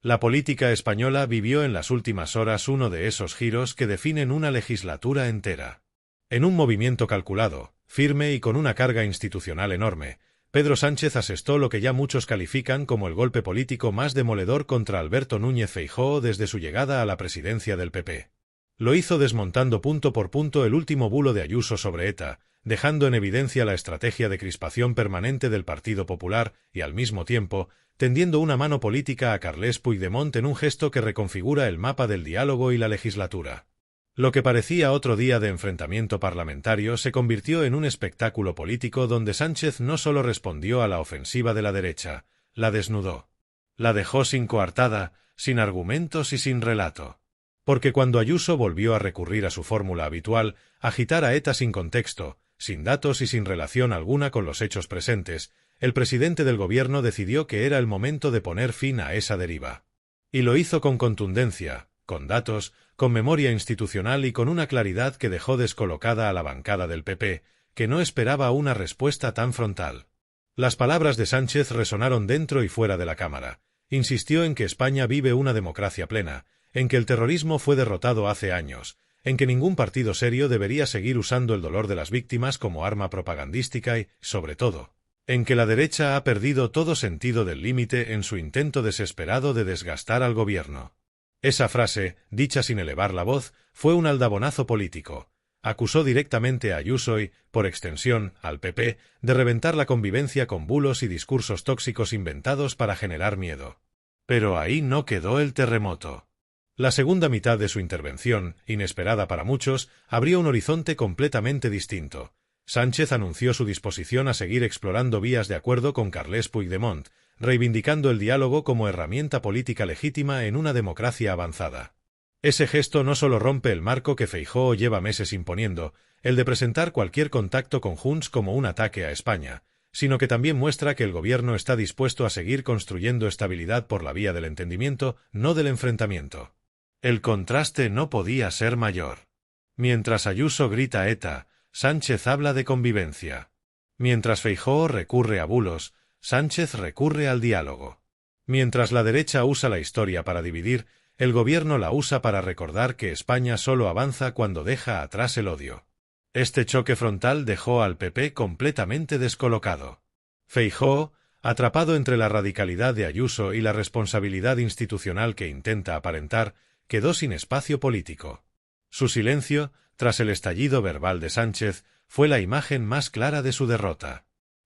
La política española vivió en las últimas horas uno de esos giros que definen una legislatura entera. En un movimiento calculado, firme y con una carga institucional enorme, Pedro Sánchez asestó lo que ya muchos califican como el golpe político más demoledor contra Alberto Núñez Feijóo desde su llegada a la presidencia del PP. Lo hizo desmontando punto por punto el último bulo de Ayuso sobre ETA, dejando en evidencia la estrategia de crispación permanente del Partido Popular y, al mismo tiempo, tendiendo una mano política a Carles Puigdemont en un gesto que reconfigura el mapa del diálogo y la legislatura. Lo que parecía otro día de enfrentamiento parlamentario se convirtió en un espectáculo político donde Sánchez no solo respondió a la ofensiva de la derecha, la desnudó. La dejó sin coartada, sin argumentos y sin relato. Porque cuando Ayuso volvió a recurrir a su fórmula habitual, agitar a ETA sin contexto, sin datos y sin relación alguna con los hechos presentes, el presidente del gobierno decidió que era el momento de poner fin a esa deriva. Y lo hizo con contundencia, con datos, con memoria institucional y con una claridad que dejó descolocada a la bancada del PP, que no esperaba una respuesta tan frontal. Las palabras de Sánchez resonaron dentro y fuera de la Cámara. Insistió en que España vive una democracia plena, en que el terrorismo fue derrotado hace años, en que ningún partido serio debería seguir usando el dolor de las víctimas como arma propagandística y, sobre todo, en que la derecha ha perdido todo sentido del límite en su intento desesperado de desgastar al gobierno. Esa frase, dicha sin elevar la voz, fue un aldabonazo político. Acusó directamente a Ayuso y, por extensión, al PP, de reventar la convivencia con bulos y discursos tóxicos inventados para generar miedo. Pero ahí no quedó el terremoto. La segunda mitad de su intervención, inesperada para muchos, abrió un horizonte completamente distinto. Sánchez anunció su disposición a seguir explorando vías de acuerdo con Carles Puigdemont, reivindicando el diálogo como herramienta política legítima en una democracia avanzada. Ese gesto no solo rompe el marco que Feijóo lleva meses imponiendo, el de presentar cualquier contacto con Junts como un ataque a España, sino que también muestra que el gobierno está dispuesto a seguir construyendo estabilidad por la vía del entendimiento, no del enfrentamiento. El contraste no podía ser mayor. Mientras Ayuso grita ETA, Sánchez habla de convivencia. Mientras Feijóo recurre a bulos, Sánchez recurre al diálogo. Mientras la derecha usa la historia para dividir, el gobierno la usa para recordar que España solo avanza cuando deja atrás el odio. Este choque frontal dejó al PP completamente descolocado. Feijóo, atrapado entre la radicalidad de Ayuso y la responsabilidad institucional que intenta aparentar, quedó sin espacio político. Su silencio, tras el estallido verbal de Sánchez, fue la imagen más clara de su derrota.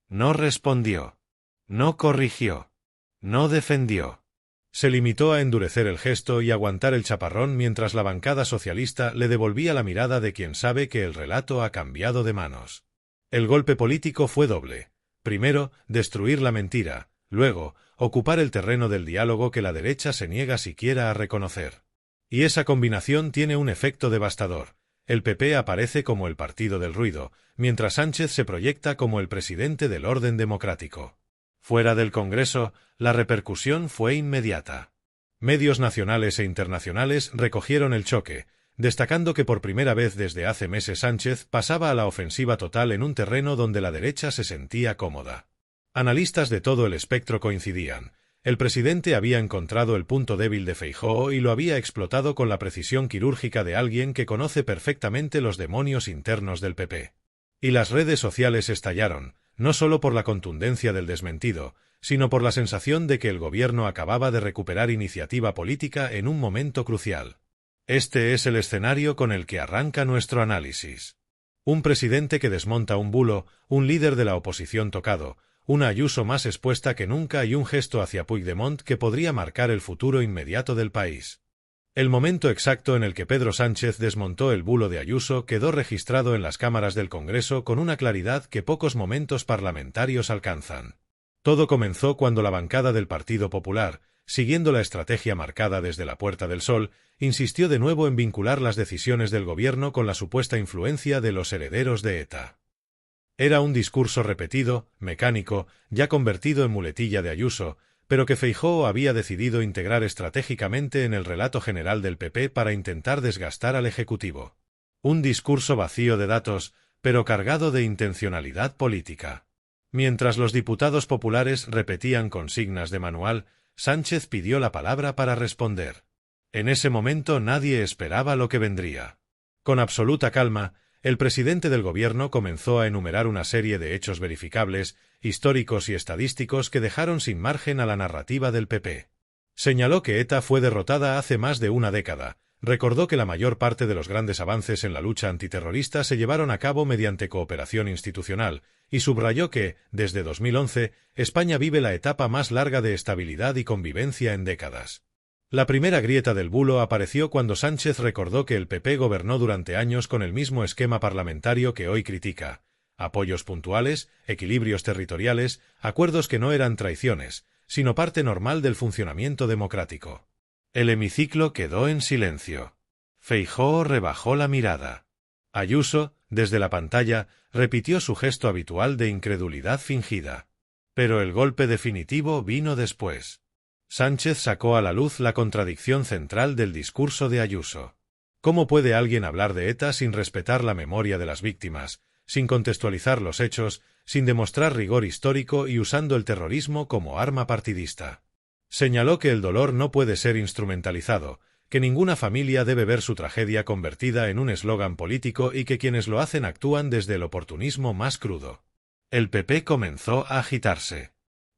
No respondió. No corrigió. No defendió. Se limitó a endurecer el gesto y aguantar el chaparrón mientras la bancada socialista le devolvía la mirada de quien sabe que el relato ha cambiado de manos. El golpe político fue doble. Primero, destruir la mentira. Luego, ocupar el terreno del diálogo que la derecha se niega siquiera a reconocer. Y esa combinación tiene un efecto devastador. El PP aparece como el partido del ruido, mientras Sánchez se proyecta como el presidente del orden democrático. Fuera del Congreso, la repercusión fue inmediata. Medios nacionales e internacionales recogieron el choque, destacando que por primera vez desde hace meses Sánchez pasaba a la ofensiva total en un terreno donde la derecha se sentía cómoda. Analistas de todo el espectro coincidían. El presidente había encontrado el punto débil de Feijóo y lo había explotado con la precisión quirúrgica de alguien que conoce perfectamente los demonios internos del PP. Y las redes sociales estallaron, no solo por la contundencia del desmentido, sino por la sensación de que el gobierno acababa de recuperar iniciativa política en un momento crucial. Este es el escenario con el que arranca nuestro análisis. Un presidente que desmonta un bulo, un líder de la oposición tocado, una Ayuso más expuesta que nunca y un gesto hacia Puigdemont que podría marcar el futuro inmediato del país. El momento exacto en el que Pedro Sánchez desmontó el bulo de Ayuso quedó registrado en las cámaras del Congreso con una claridad que pocos momentos parlamentarios alcanzan. Todo comenzó cuando la bancada del Partido Popular, siguiendo la estrategia marcada desde la Puerta del Sol, insistió de nuevo en vincular las decisiones del gobierno con la supuesta influencia de los herederos de ETA. Era un discurso repetido, mecánico, ya convertido en muletilla de Ayuso, pero que Feijóo había decidido integrar estratégicamente en el relato general del PP para intentar desgastar al Ejecutivo. Un discurso vacío de datos, pero cargado de intencionalidad política. Mientras los diputados populares repetían consignas de manual, Sánchez pidió la palabra para responder. En ese momento nadie esperaba lo que vendría. Con absoluta calma, el presidente del gobierno comenzó a enumerar una serie de hechos verificables, históricos y estadísticos que dejaron sin margen a la narrativa del PP. Señaló que ETA fue derrotada hace más de una década, recordó que la mayor parte de los grandes avances en la lucha antiterrorista se llevaron a cabo mediante cooperación institucional, y subrayó que, desde 2011, España vive la etapa más larga de estabilidad y convivencia en décadas. La primera grieta del bulo apareció cuando Sánchez recordó que el PP gobernó durante años con el mismo esquema parlamentario que hoy critica: apoyos puntuales, equilibrios territoriales, acuerdos que no eran traiciones, sino parte normal del funcionamiento democrático. El hemiciclo quedó en silencio. Feijóo rebajó la mirada. Ayuso, desde la pantalla, repitió su gesto habitual de incredulidad fingida. Pero el golpe definitivo vino después. Sánchez sacó a la luz la contradicción central del discurso de Ayuso. ¿Cómo puede alguien hablar de ETA sin respetar la memoria de las víctimas, sin contextualizar los hechos, sin demostrar rigor histórico y usando el terrorismo como arma partidista? Señaló que el dolor no puede ser instrumentalizado, que ninguna familia debe ver su tragedia convertida en un eslogan político y que quienes lo hacen actúan desde el oportunismo más crudo. El PP comenzó a agitarse.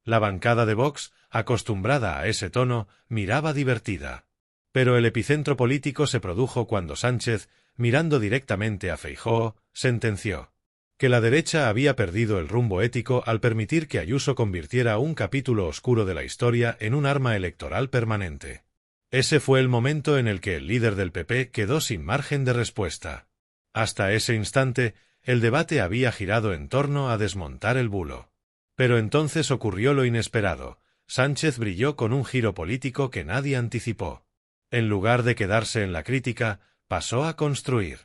La bancada de Vox, acostumbrada a ese tono, miraba divertida. Pero el epicentro político se produjo cuando Sánchez, mirando directamente a Feijóo, sentenció que la derecha había perdido el rumbo ético al permitir que Ayuso convirtiera un capítulo oscuro de la historia en un arma electoral permanente. Ese fue el momento en el que el líder del PP quedó sin margen de respuesta. Hasta ese instante, el debate había girado en torno a desmontar el bulo. Pero entonces ocurrió lo inesperado. Sánchez brilló con un giro político que nadie anticipó. En lugar de quedarse en la crítica, pasó a construir.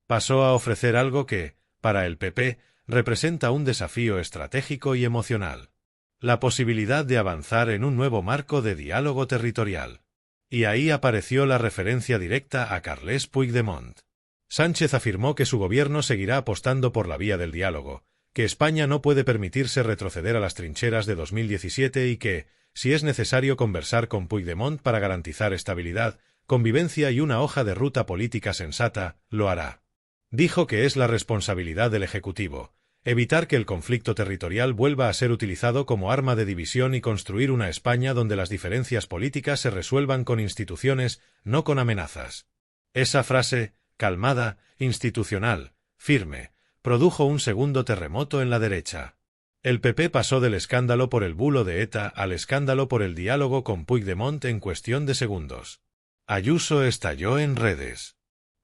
Pasó a ofrecer algo que, para el PP, representa un desafío estratégico y emocional: la posibilidad de avanzar en un nuevo marco de diálogo territorial. Y ahí apareció la referencia directa a Carles Puigdemont. Sánchez afirmó que su gobierno seguirá apostando por la vía del diálogo, que España no puede permitirse retroceder a las trincheras de 2017 y que, si es necesario conversar con Puigdemont para garantizar estabilidad, convivencia y una hoja de ruta política sensata, lo hará. Dijo que es la responsabilidad del Ejecutivo evitar que el conflicto territorial vuelva a ser utilizado como arma de división y construir una España donde las diferencias políticas se resuelvan con instituciones, no con amenazas. Esa frase, calmada, institucional, firme, produjo un segundo terremoto en la derecha. El PP pasó del escándalo por el bulo de ETA al escándalo por el diálogo con Puigdemont en cuestión de segundos. Ayuso estalló en redes.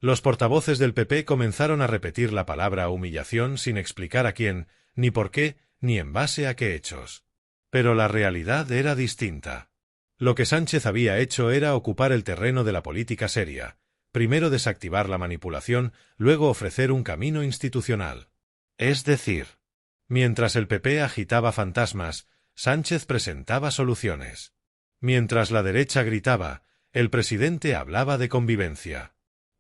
Los portavoces del PP comenzaron a repetir la palabra humillación sin explicar a quién, ni por qué, ni en base a qué hechos. Pero la realidad era distinta. Lo que Sánchez había hecho era ocupar el terreno de la política seria, primero desactivar la manipulación, luego ofrecer un camino institucional. Es decir, mientras el PP agitaba fantasmas, Sánchez presentaba soluciones. Mientras la derecha gritaba, el presidente hablaba de convivencia.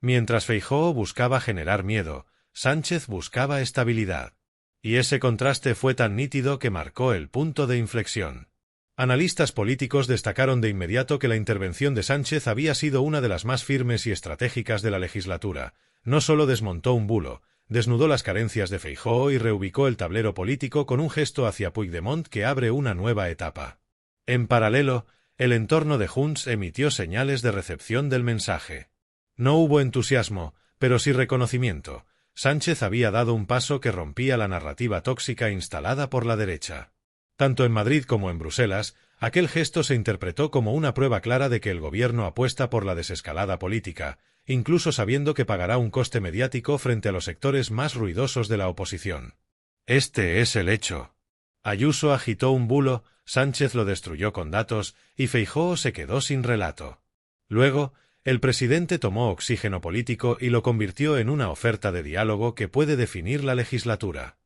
Mientras Feijóo buscaba generar miedo, Sánchez buscaba estabilidad. Y ese contraste fue tan nítido que marcó el punto de inflexión. Analistas políticos destacaron de inmediato que la intervención de Sánchez había sido una de las más firmes y estratégicas de la legislatura. No solo desmontó un bulo, desnudó las carencias de Feijóo y reubicó el tablero político con un gesto hacia Puigdemont que abre una nueva etapa. En paralelo, el entorno de Junts emitió señales de recepción del mensaje. No hubo entusiasmo, pero sí reconocimiento. Sánchez había dado un paso que rompía la narrativa tóxica instalada por la derecha. Tanto en Madrid como en Bruselas, aquel gesto se interpretó como una prueba clara de que el gobierno apuesta por la desescalada política, incluso sabiendo que pagará un coste mediático frente a los sectores más ruidosos de la oposición. Este es el hecho. Ayuso agitó un bulo, Sánchez lo destruyó con datos, y Feijóo se quedó sin relato. Luego, el presidente tomó oxígeno político y lo convirtió en una oferta de diálogo que puede definir la legislatura.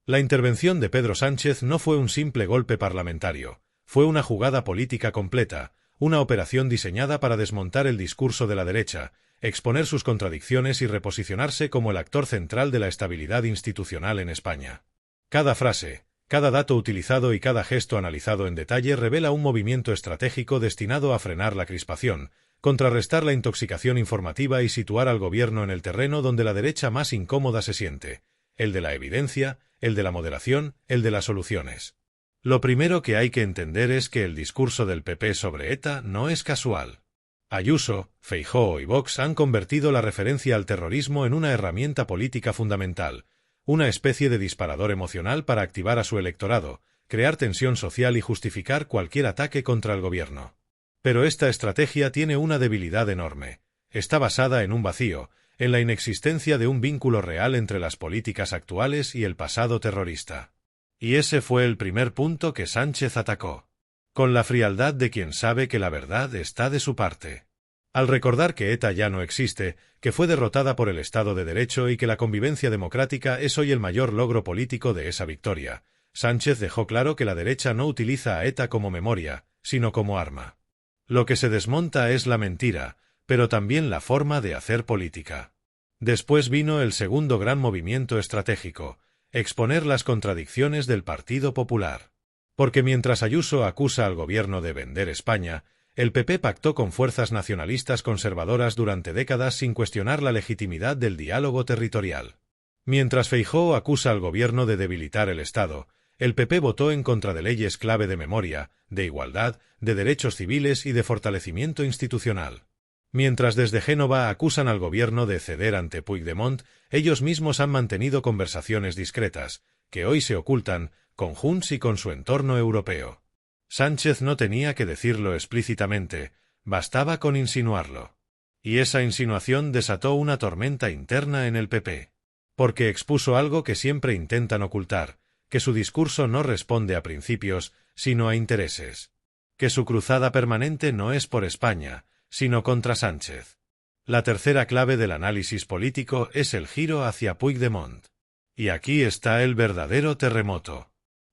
La intervención de Pedro Sánchez no fue un simple golpe parlamentario, fue una jugada política completa, una operación diseñada para desmontar el discurso de la derecha, exponer sus contradicciones y reposicionarse como el actor central de la estabilidad institucional en España. Cada frase, Cada dato utilizado y cada gesto analizado en detalle revela un movimiento estratégico destinado a frenar la crispación, contrarrestar la intoxicación informativa y situar al gobierno en el terreno donde la derecha más incómoda se siente, el de la evidencia, el de la moderación, el de las soluciones. Lo primero que hay que entender es que el discurso del PP sobre ETA no es casual. Ayuso, Feijóo y Vox han convertido la referencia al terrorismo en una herramienta política fundamental, una especie de disparador emocional para activar a su electorado, crear tensión social y justificar cualquier ataque contra el gobierno. Pero esta estrategia tiene una debilidad enorme. Está basada en un vacío, en la inexistencia de un vínculo real entre las políticas actuales y el pasado terrorista. Y ese fue el primer punto que Sánchez atacó. Con la frialdad de quien sabe que la verdad está de su parte. Al recordar que ETA ya no existe, que fue derrotada por el Estado de Derecho y que la convivencia democrática es hoy el mayor logro político de esa victoria, Sánchez dejó claro que la derecha no utiliza a ETA como memoria, sino como arma. Lo que se desmonta es la mentira, pero también la forma de hacer política. Después vino el segundo gran movimiento estratégico, exponer las contradicciones del Partido Popular. Porque mientras Ayuso acusa al gobierno de vender España, el PP pactó con fuerzas nacionalistas conservadoras durante décadas sin cuestionar la legitimidad del diálogo territorial. Mientras Feijóo acusa al gobierno de debilitar el Estado, el PP votó en contra de leyes clave de memoria, de igualdad, de derechos civiles y de fortalecimiento institucional. Mientras desde Génova acusan al gobierno de ceder ante Puigdemont, ellos mismos han mantenido conversaciones discretas, que hoy se ocultan, con Junts y con su entorno europeo. Sánchez no tenía que decirlo explícitamente, bastaba con insinuarlo. Y esa insinuación desató una tormenta interna en el PP. Porque expuso algo que siempre intentan ocultar, que su discurso no responde a principios, sino a intereses. Que su cruzada permanente no es por España, sino contra Sánchez. La tercera clave del análisis político es el giro hacia Puigdemont. Y aquí está el verdadero terremoto.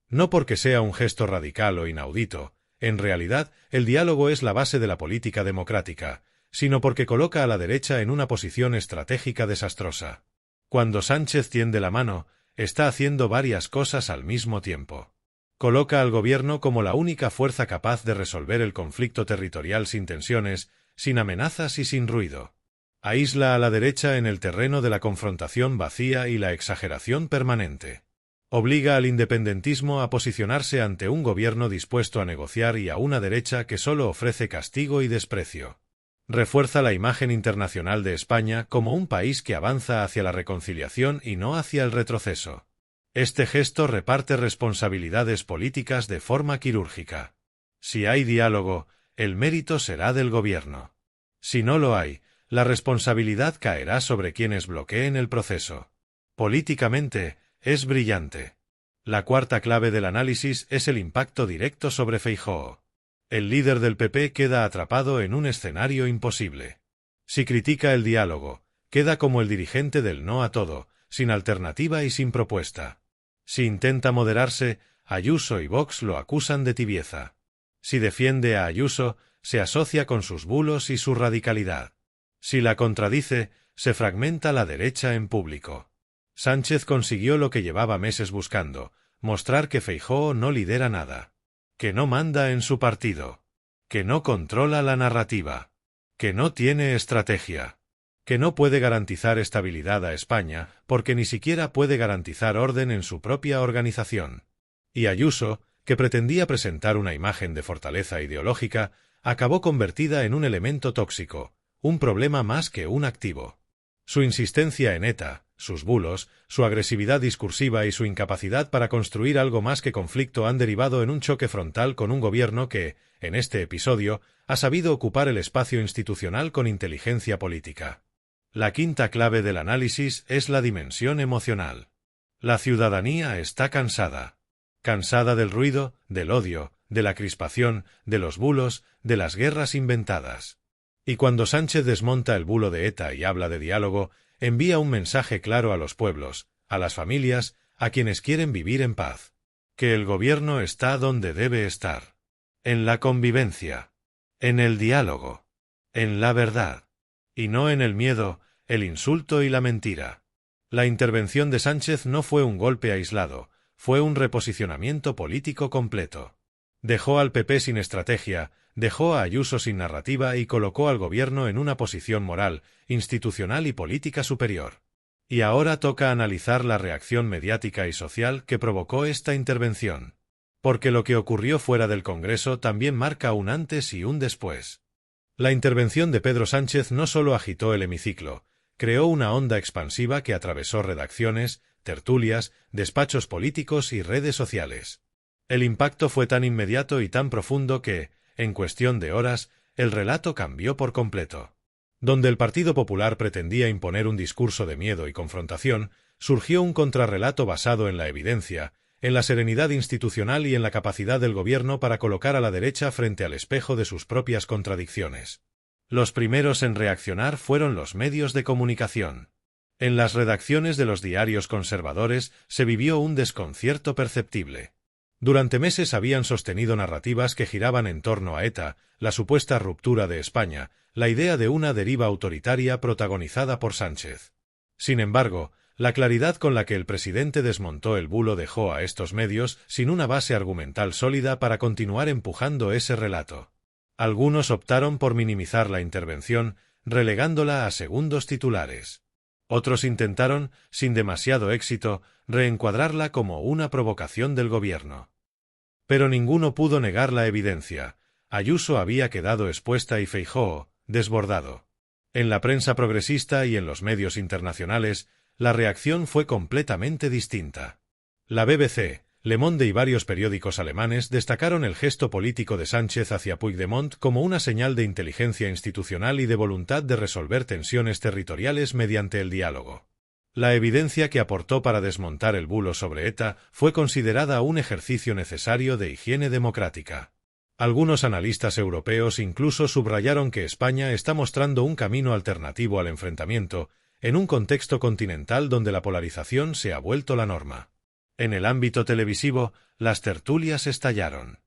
No porque sea un gesto radical o inaudito, en realidad el diálogo es la base de la política democrática, sino porque coloca a la derecha en una posición estratégica desastrosa. Cuando Sánchez tiende la mano, está haciendo varias cosas al mismo tiempo. Coloca al gobierno como la única fuerza capaz de resolver el conflicto territorial sin tensiones, sin amenazas y sin ruido. Aísla a la derecha en el terreno de la confrontación vacía y la exageración permanente. Obliga al independentismo a posicionarse ante un gobierno dispuesto a negociar y a una derecha que solo ofrece castigo y desprecio. Refuerza la imagen internacional de España como un país que avanza hacia la reconciliación y no hacia el retroceso. Este gesto reparte responsabilidades políticas de forma quirúrgica. Si hay diálogo, el mérito será del gobierno. Si no lo hay, la responsabilidad caerá sobre quienes bloqueen el proceso. Políticamente, es brillante. La cuarta clave del análisis es el impacto directo sobre Feijóo. El líder del PP queda atrapado en un escenario imposible. Si critica el diálogo, queda como el dirigente del no a todo, sin alternativa y sin propuesta. Si intenta moderarse, Ayuso y Vox lo acusan de tibieza. Si defiende a Ayuso, se asocia con sus bulos y su radicalidad. Si la contradice, se fragmenta la derecha en público. Sánchez consiguió lo que llevaba meses buscando, mostrar que Feijóo no lidera nada, que no manda en su partido, que no controla la narrativa, que no tiene estrategia, que no puede garantizar estabilidad a España porque ni siquiera puede garantizar orden en su propia organización. Y Ayuso, que pretendía presentar una imagen de fortaleza ideológica, acabó convertida en un elemento tóxico, un problema más que un activo. Su insistencia en ETA, sus bulos, su agresividad discursiva y su incapacidad para construir algo más que conflicto han derivado en un choque frontal con un gobierno que, en este episodio, ha sabido ocupar el espacio institucional con inteligencia política. La quinta clave del análisis es la dimensión emocional. La ciudadanía está cansada. Cansada del ruido, del odio, de la crispación, de los bulos, de las guerras inventadas. Y cuando Sánchez desmonta el bulo de ETA y habla de diálogo, envía un mensaje claro a los pueblos, a las familias, a quienes quieren vivir en paz. Que el gobierno está donde debe estar. En la convivencia. En el diálogo. En la verdad. Y no en el miedo, el insulto y la mentira. La intervención de Sánchez no fue un golpe aislado, fue un reposicionamiento político completo. Dejó al PP sin estrategia, dejó a Ayuso sin narrativa y colocó al gobierno en una posición moral, institucional y política superior. Y ahora toca analizar la reacción mediática y social que provocó esta intervención. Porque lo que ocurrió fuera del Congreso también marca un antes y un después. La intervención de Pedro Sánchez no solo agitó el hemiciclo, creó una onda expansiva que atravesó redacciones, tertulias, despachos políticos y redes sociales. El impacto fue tan inmediato y tan profundo que, en cuestión de horas, el relato cambió por completo. Donde el Partido Popular pretendía imponer un discurso de miedo y confrontación, surgió un contrarrelato basado en la evidencia, en la serenidad institucional y en la capacidad del gobierno para colocar a la derecha frente al espejo de sus propias contradicciones. Los primeros en reaccionar fueron los medios de comunicación. En las redacciones de los diarios conservadores se vivió un desconcierto perceptible. Durante meses habían sostenido narrativas que giraban en torno a ETA, la supuesta ruptura de España, la idea de una deriva autoritaria protagonizada por Sánchez. Sin embargo, la claridad con la que el presidente desmontó el bulo dejó a estos medios sin una base argumental sólida para continuar empujando ese relato. Algunos optaron por minimizar la intervención, relegándola a segundos titulares. Otros intentaron, sin demasiado éxito, reencuadrarla como una provocación del gobierno. Pero ninguno pudo negar la evidencia. Ayuso había quedado expuesta y Feijóo, desbordado. En la prensa progresista y en los medios internacionales, la reacción fue completamente distinta. La BBC, Le Monde y varios periódicos alemanes destacaron el gesto político de Sánchez hacia Puigdemont como una señal de inteligencia institucional y de voluntad de resolver tensiones territoriales mediante el diálogo. La evidencia que aportó para desmontar el bulo sobre ETA fue considerada un ejercicio necesario de higiene democrática. Algunos analistas europeos incluso subrayaron que España está mostrando un camino alternativo al enfrentamiento, en un contexto continental donde la polarización se ha vuelto la norma. En el ámbito televisivo, las tertulias estallaron.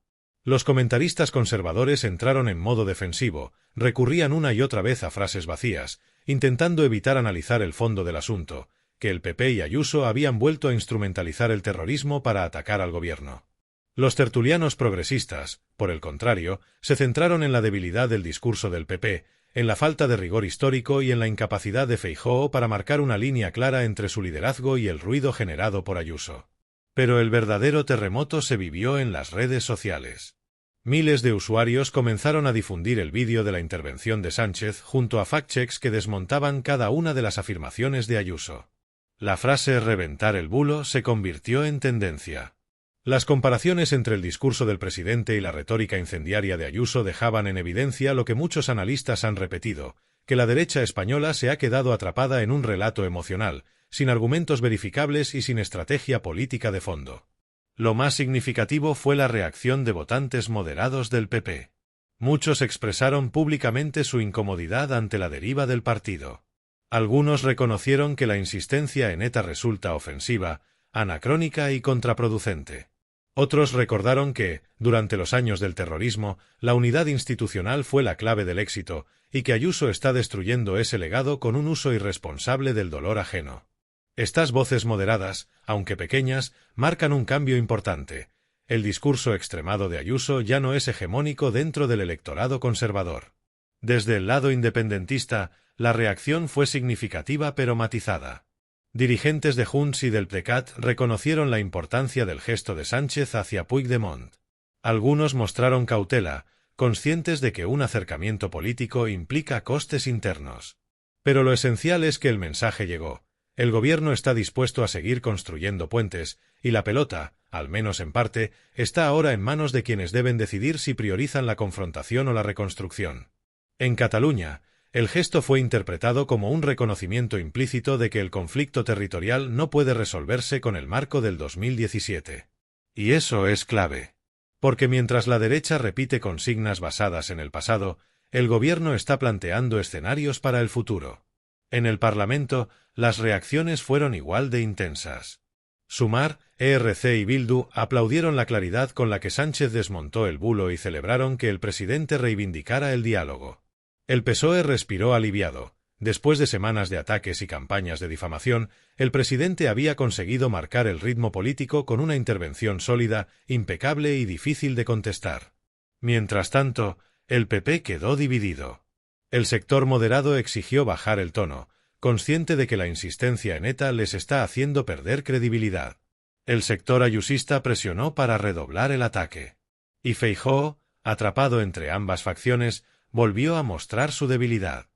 Los comentaristas conservadores entraron en modo defensivo, recurrían una y otra vez a frases vacías, intentando evitar analizar el fondo del asunto, que el PP y Ayuso habían vuelto a instrumentalizar el terrorismo para atacar al gobierno. Los tertulianos progresistas, por el contrario, se centraron en la debilidad del discurso del PP, en la falta de rigor histórico y en la incapacidad de Feijóo para marcar una línea clara entre su liderazgo y el ruido generado por Ayuso. Pero el verdadero terremoto se vivió en las redes sociales. Miles de usuarios comenzaron a difundir el vídeo de la intervención de Sánchez junto a fact-checks que desmontaban cada una de las afirmaciones de Ayuso. La frase «reventar el bulo» se convirtió en tendencia. Las comparaciones entre el discurso del presidente y la retórica incendiaria de Ayuso dejaban en evidencia lo que muchos analistas han repetido, que la derecha española se ha quedado atrapada en un relato emocional, sin argumentos verificables y sin estrategia política de fondo. Lo más significativo fue la reacción de votantes moderados del PP. Muchos expresaron públicamente su incomodidad ante la deriva del partido. Algunos reconocieron que la insistencia en ETA resulta ofensiva, anacrónica y contraproducente. Otros recordaron que, durante los años del terrorismo, la unidad institucional fue la clave del éxito, y que Ayuso está destruyendo ese legado con un uso irresponsable del dolor ajeno. Estas voces moderadas, aunque pequeñas, marcan un cambio importante. El discurso extremado de Ayuso ya no es hegemónico dentro del electorado conservador. Desde el lado independentista, la reacción fue significativa pero matizada. Dirigentes de Junts y del PDeCAT reconocieron la importancia del gesto de Sánchez hacia Puigdemont. Algunos mostraron cautela, conscientes de que un acercamiento político implica costes internos. Pero lo esencial es que el mensaje llegó. El gobierno está dispuesto a seguir construyendo puentes, y la pelota, al menos en parte, está ahora en manos de quienes deben decidir si priorizan la confrontación o la reconstrucción. En Cataluña, el gesto fue interpretado como un reconocimiento implícito de que el conflicto territorial no puede resolverse con el marco del 2017. Y eso es clave. Porque mientras la derecha repite consignas basadas en el pasado, el gobierno está planteando escenarios para el futuro. En el Parlamento, las reacciones fueron igual de intensas. Sumar, ERC y Bildu aplaudieron la claridad con la que Sánchez desmontó el bulo y celebraron que el presidente reivindicara el diálogo. El PSOE respiró aliviado. Después de semanas de ataques y campañas de difamación, el presidente había conseguido marcar el ritmo político con una intervención sólida, impecable y difícil de contestar. Mientras tanto, el PP quedó dividido. El sector moderado exigió bajar el tono, consciente de que la insistencia en ETA les está haciendo perder credibilidad. El sector ayusista presionó para redoblar el ataque. Y Feijóo, atrapado entre ambas facciones, volvió a mostrar su debilidad.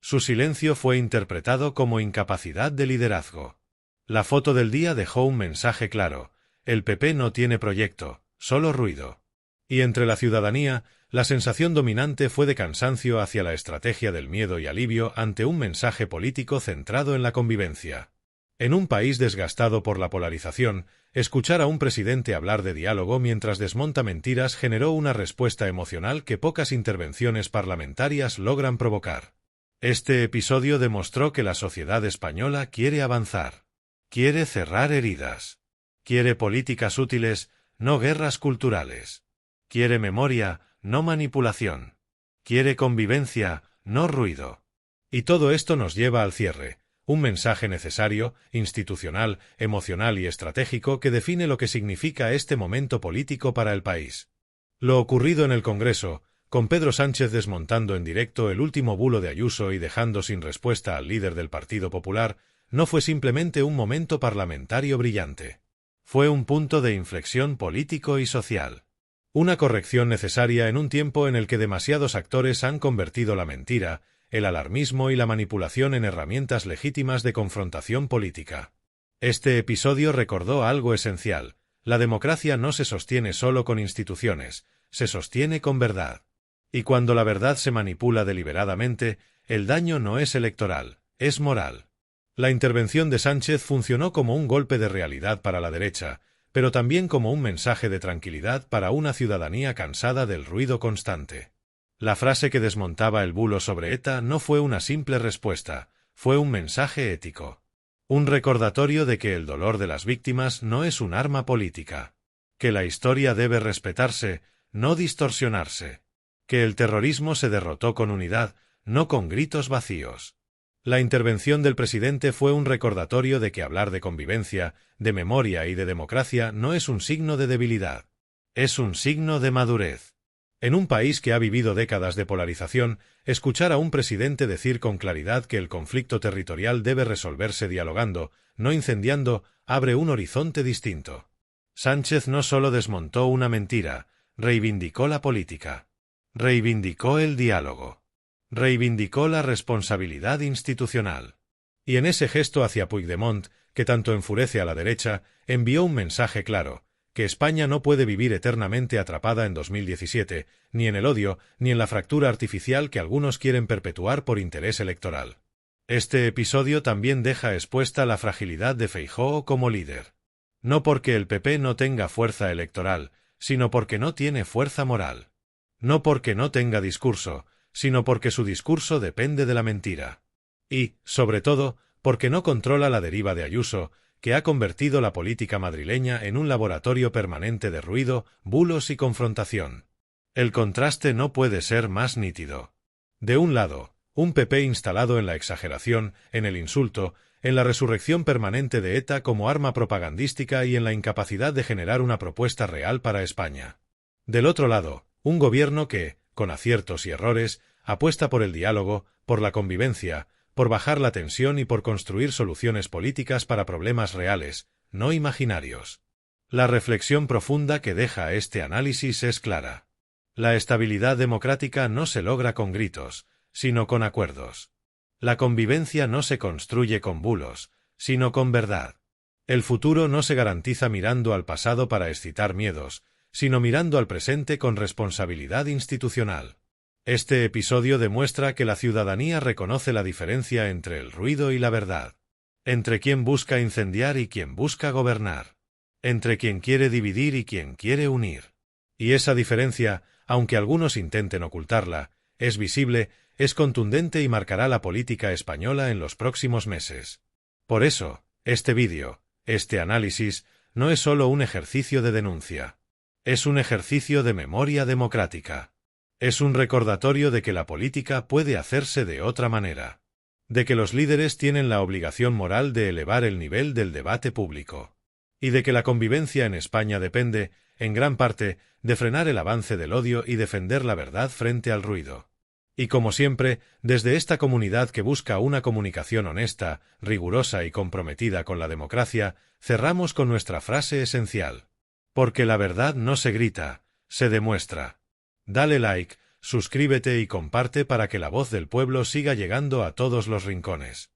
Su silencio fue interpretado como incapacidad de liderazgo. La foto del día dejó un mensaje claro: el PP no tiene proyecto, solo ruido. Y entre la ciudadanía, la sensación dominante fue de cansancio hacia la estrategia del miedo y alivio ante un mensaje político centrado en la convivencia. En un país desgastado por la polarización, escuchar a un presidente hablar de diálogo mientras desmonta mentiras generó una respuesta emocional que pocas intervenciones parlamentarias logran provocar. Este episodio demostró que la sociedad española quiere avanzar. Quiere cerrar heridas. Quiere políticas útiles, no guerras culturales. Quiere memoria, no manipulación. Quiere convivencia, no ruido. Y todo esto nos lleva al cierre, un mensaje necesario, institucional, emocional y estratégico que define lo que significa este momento político para el país. Lo ocurrido en el Congreso, con Pedro Sánchez desmontando en directo el último bulo de Ayuso y dejando sin respuesta al líder del Partido Popular, no fue simplemente un momento parlamentario brillante. Fue un punto de inflexión político y social. Una corrección necesaria en un tiempo en el que demasiados actores han convertido la mentira, el alarmismo y la manipulación en herramientas legítimas de confrontación política. Este episodio recordó algo esencial: la democracia no se sostiene solo con instituciones, se sostiene con verdad. Y cuando la verdad se manipula deliberadamente, el daño no es electoral, es moral. La intervención de Sánchez funcionó como un golpe de realidad para la derecha, pero también como un mensaje de tranquilidad para una ciudadanía cansada del ruido constante. La frase que desmontaba el bulo sobre ETA no fue una simple respuesta, fue un mensaje ético. Un recordatorio de que el dolor de las víctimas no es un arma política. Que la historia debe respetarse, no distorsionarse. Que el terrorismo se derrotó con unidad, no con gritos vacíos. La intervención del presidente fue un recordatorio de que hablar de convivencia, de memoria y de democracia no es un signo de debilidad. Es un signo de madurez. En un país que ha vivido décadas de polarización, escuchar a un presidente decir con claridad que el conflicto territorial debe resolverse dialogando, no incendiando, abre un horizonte distinto. Sánchez no solo desmontó una mentira, reivindicó la política. Reivindicó el diálogo. Reivindicó la responsabilidad institucional. Y en ese gesto hacia Puigdemont, que tanto enfurece a la derecha, envió un mensaje claro: que España no puede vivir eternamente atrapada en 2017, ni en el odio, ni en la fractura artificial que algunos quieren perpetuar por interés electoral. Este episodio también deja expuesta la fragilidad de Feijóo como líder. No porque el PP no tenga fuerza electoral, sino porque no tiene fuerza moral. No porque no tenga discurso, sino porque su discurso depende de la mentira. Y, sobre todo, porque no controla la deriva de Ayuso, que ha convertido la política madrileña en un laboratorio permanente de ruido, bulos y confrontación. El contraste no puede ser más nítido. De un lado, un PP instalado en la exageración, en el insulto, en la resurrección permanente de ETA como arma propagandística y en la incapacidad de generar una propuesta real para España. Del otro lado, un gobierno que, con aciertos y errores, apuesta por el diálogo, por la convivencia, por bajar la tensión y por construir soluciones políticas para problemas reales, no imaginarios. La reflexión profunda que deja este análisis es clara. La estabilidad democrática no se logra con gritos, sino con acuerdos. La convivencia no se construye con bulos, sino con verdad. El futuro no se garantiza mirando al pasado para excitar miedos, sino mirando al presente con responsabilidad institucional. Este episodio demuestra que la ciudadanía reconoce la diferencia entre el ruido y la verdad. Entre quien busca incendiar y quien busca gobernar. Entre quien quiere dividir y quien quiere unir. Y esa diferencia, aunque algunos intenten ocultarla, es visible, es contundente y marcará la política española en los próximos meses. Por eso, este vídeo, este análisis, no es solo un ejercicio de denuncia. Es un ejercicio de memoria democrática. Es un recordatorio de que la política puede hacerse de otra manera. de que los líderes tienen la obligación moral de elevar el nivel del debate público, y de que la convivencia en España depende, en gran parte, de frenar el avance del odio y defender la verdad frente al ruido. Y como siempre, desde esta comunidad que busca una comunicación honesta, rigurosa y comprometida con la democracia, cerramos con nuestra frase esencial. Porque la verdad no se grita, se demuestra. Dale like, suscríbete y comparte para que la voz del pueblo siga llegando a todos los rincones.